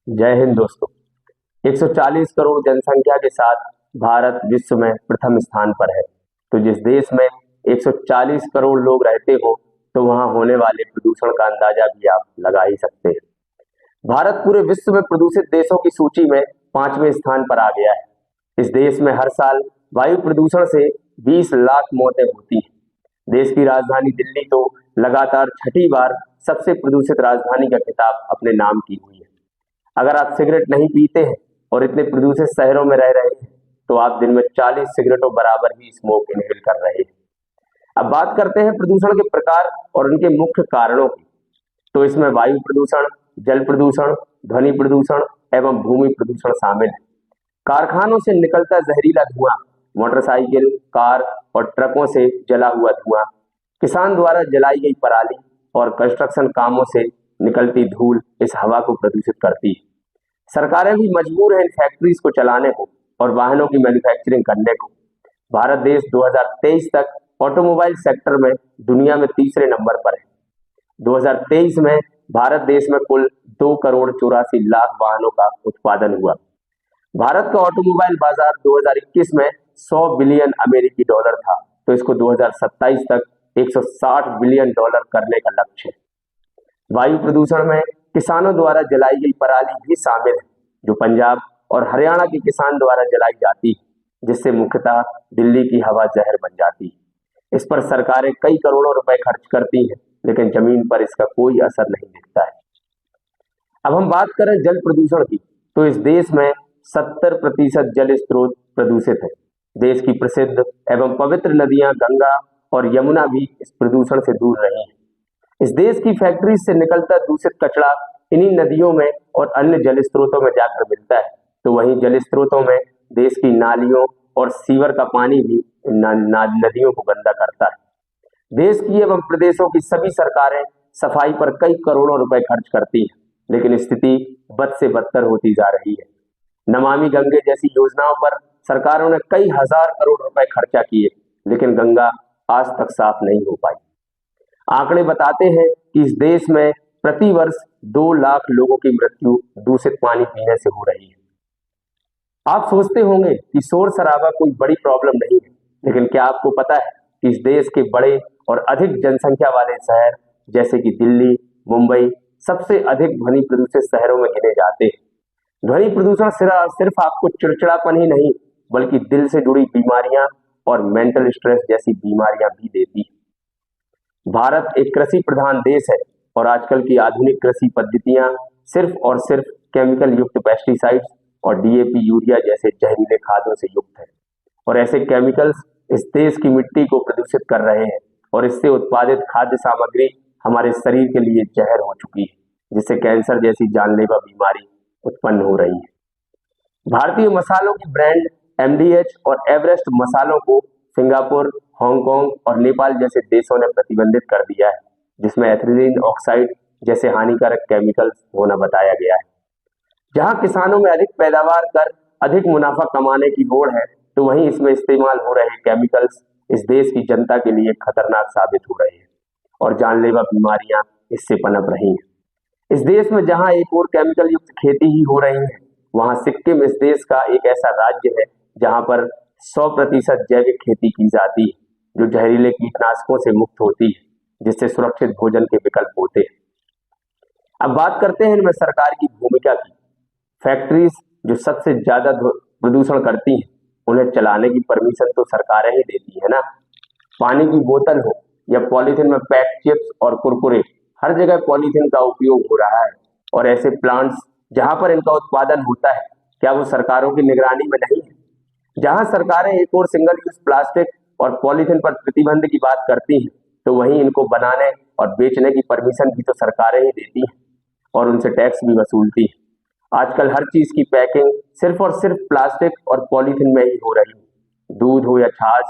जय हिंद दोस्तों। 140 करोड़ जनसंख्या के साथ भारत विश्व में प्रथम स्थान पर है। तो जिस देश में 140 करोड़ लोग रहते हो तो वहां होने वाले प्रदूषण का अंदाजा भी आप लगा ही सकते हैं। भारत पूरे विश्व में प्रदूषित देशों की सूची में 5वें स्थान पर आ गया है। इस देश में हर साल वायु प्रदूषण से 20 लाख मौतें होती हैं। देश की राजधानी दिल्ली तो लगातार छठी बार सबसे प्रदूषित राजधानी का खिताब अपने नाम की हुई है। अगर आप सिगरेट नहीं पीते हैं और इतने प्रदूषित शहरों में रह रहे हैं तो आप दिन में 40 सिगरेटों बराबर ही स्मोक इनहेल कर रहे हैं। अब बात करते हैं प्रदूषण के प्रकार और उनके मुख्य कारणों की। तो इसमें वायु प्रदूषण, जल प्रदूषण, ध्वनि प्रदूषण एवं भूमि प्रदूषण शामिल है। कारखानों से निकलता जहरीला धुआं, मोटरसाइकिल, कार और ट्रकों से जला हुआ धुआं, किसान द्वारा जलाई गई पराली और कंस्ट्रक्शन कामों से निकलती धूल इस हवा को प्रदूषित करती है। सरकारें भी मजबूर हैं इन फैक्ट्रीज को चलाने को और वाहनों की मैन्युफैक्चरिंग करने को। भारत देश 2023 तक ऑटोमोबाइल सेक्टर में दुनिया में तीसरे नंबर पर है। 2023 में भारत देश में कुल 2 करोड़ 84 लाख वाहनों का उत्पादन हुआ। भारत का ऑटोमोबाइल बाजार 2021 में 100 बिलियन अमेरिकी डॉलर था, तो इसको 2027 तक 160 बिलियन डॉलर करने का लक्ष्य है। वायु प्रदूषण में किसानों द्वारा जलाई गई पराली भी शामिल है, जो पंजाब और हरियाणा के किसान द्वारा जलाई जाती है, जिससे मुख्यतः दिल्ली की हवा जहर बन जाती है। इस पर सरकारें कई करोड़ों रुपए खर्च करती हैं, लेकिन जमीन पर इसका कोई असर नहीं दिखता है। अब हम बात करें जल प्रदूषण की, तो इस देश में 70% जल स्रोत प्रदूषित है। देश की प्रसिद्ध एवं पवित्र नदियां गंगा और यमुना भी इस प्रदूषण से दूर रही हैं। इस देश की फैक्ट्री से निकलता दूषित कचरा इन्हीं नदियों में और अन्य जल स्रोतों में जाकर मिलता है। तो वहीं जल स्रोतों में देश की नालियों और सीवर का पानी भी नदियों को गंदा करता है। देश की एवं प्रदेशों की सभी सरकारें सफाई पर कई करोड़ों रुपए खर्च करती हैं, लेकिन स्थिति बद से बदतर होती जा रही है। नमामि गंगे जैसी योजनाओं पर सरकारों ने कई हजार करोड़ रुपए खर्चा किए, लेकिन गंगा आज तक साफ नहीं हो पाई। आंकड़े बताते हैं कि इस देश में प्रति वर्ष 2 लाख लोगों की मृत्यु दूषित पानी पीने से हो रही है। आप सोचते होंगे कि शोर शराबा कोई बड़ी प्रॉब्लम नहीं है, लेकिन क्या आपको पता है कि इस देश के बड़े और अधिक जनसंख्या वाले शहर जैसे कि दिल्ली, मुंबई सबसे अधिक ध्वनि प्रदूषित शहरों में गिने जाते हैं। ध्वनि प्रदूषण सिर्फ आपको चिड़चिड़ापन ही नहीं, बल्कि दिल से जुड़ी बीमारियां और मेंटल स्ट्रेस जैसी बीमारियां भी देती है। भारत एक कृषि प्रधान देश है और आजकल की आधुनिक कृषि पद्धतियां सिर्फ और सिर्फ केमिकल युक्त पेस्टिसाइड्स और डीएपी, यूरिया जैसे जहरीले खादों से युक्त है। और ऐसे केमिकल्स इस देश की मिट्टी को प्रदूषित कर रहे हैं और इससे उत्पादित खाद्य सामग्री हमारे शरीर के लिए जहर हो चुकी है, जिससे कैंसर जैसी जानलेवा बीमारी उत्पन्न हो रही है। भारतीय मसालों की ब्रांड एमडीएच और एवरेस्ट मसालों को सिंगापुर, हांगकांग और नेपाल जैसे देशों ने प्रतिबंधित कर दिया है, जिसमें एथिलीन ऑक्साइड जैसे हानिकारक केमिकल्स होना बताया गया है। जहां किसानों में अधिक पैदावार कर अधिक मुनाफा कमाने की होड़ है, तो वहीं इसमें इस्तेमाल हो रहे केमिकल्स इस देश की जनता के लिए खतरनाक साबित हो रहे हैं और जानलेवा बीमारियां इससे पनप रही हैं। इस देश में जहां एक और केमिकल युक्त खेती ही हो रही है, वहां सिक्किम इस देश का एक ऐसा राज्य है जहां पर 100% जैविक खेती की जाती है, जो जहरीले कीटनाशकों से मुक्त होती है, जिससे सुरक्षित भोजन के विकल्प होते हैं। अब बात करते हैं इनमें सरकार की भूमिका की। फैक्ट्रीज जो सबसे ज्यादा प्रदूषण करती हैं, उन्हें चलाने की परमिशन तो सरकारें ही देती है ना। पानी की बोतल हो या पॉलीथिन में पैक चिप्स और कुरकुरे, हर जगह पॉलीथिन का उपयोग हो रहा है। और ऐसे प्लांट्स जहां पर इनका उत्पादन होता है, क्या वो सरकारों की निगरानी में नहीं है? जहां सरकारें एक और सिंगल यूज प्लास्टिक और पॉलीथिन पर प्रतिबंध की बात करती हैं, तो वहीं इनको बनाने और बेचने की परमिशन भी तो सरकारें ही देती हैं और उनसे टैक्स भी वसूलती है। आजकल हर चीज की पैकिंग सिर्फ और सिर्फ प्लास्टिक और पॉलीथिन में ही हो रही है। दूध हो या छाछ,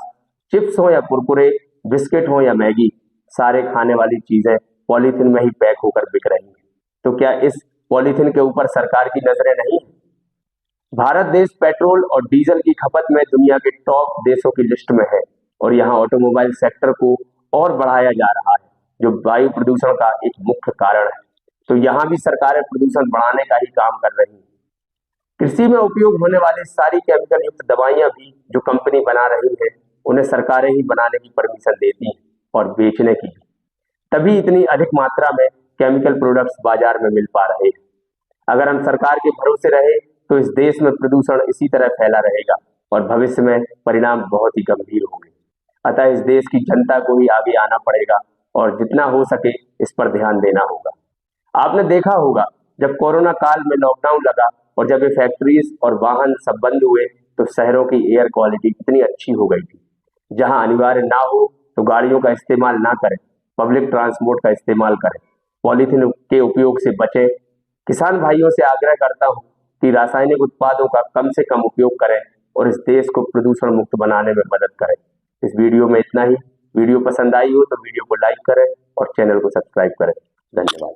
चिप्स हो या कुरकुरे, बिस्किट हो या मैगी, सारे खाने वाली चीजें पॉलीथिन में ही पैक होकर बिक रही हैं। तो क्या इस पॉलीथिन के ऊपर सरकार की नजरें नहीं? भारत देश पेट्रोल और डीजल की खपत में दुनिया के टॉप देशों की लिस्ट में है और यहाँ ऑटोमोबाइल सेक्टर को और बढ़ाया जा रहा है, जो वायु प्रदूषण का एक मुख्य कारण है। तो यहाँ भी सरकारें प्रदूषण बढ़ाने का ही काम कर रही हैं। कृषि में उपयोग होने वाली सारी केमिकल युक्त दवाइयां भी जो कंपनी बना रही है, उन्हें सरकारें ही बनाने की परमिशन देती हैं और बेचने की भी। तभी इतनी अधिक मात्रा में केमिकल प्रोडक्ट्स बाजार में मिल पा रहे हैं। अगर हम सरकार के भरोसे रहे तो इस देश में प्रदूषण इसी तरह फैला रहेगा और भविष्य में परिणाम बहुत ही गंभीर होंगे। अतः इस देश की जनता को ही आगे आना पड़ेगा और जितना हो सके इस पर ध्यान देना होगा। आपने देखा होगा जब कोरोना काल में लॉकडाउन लगा और जब ये फैक्ट्रीज और वाहन सब बंद हुए तो शहरों की एयर क्वालिटी कितनी अच्छी हो गई थी। जहां अनिवार्य ना हो तो गाड़ियों का इस्तेमाल ना करें, पब्लिक ट्रांसपोर्ट का इस्तेमाल करें, पॉलीथीन के उपयोग से बचें। किसान भाइयों से आग्रह करता हूं कि रासायनिक उत्पादों का कम से कम उपयोग करें और इस देश को प्रदूषण मुक्त बनाने में मदद करें। इस वीडियो में इतना ही। वीडियो पसंद आई हो तो वीडियो को लाइक करें और चैनल को सब्सक्राइब करें। धन्यवाद।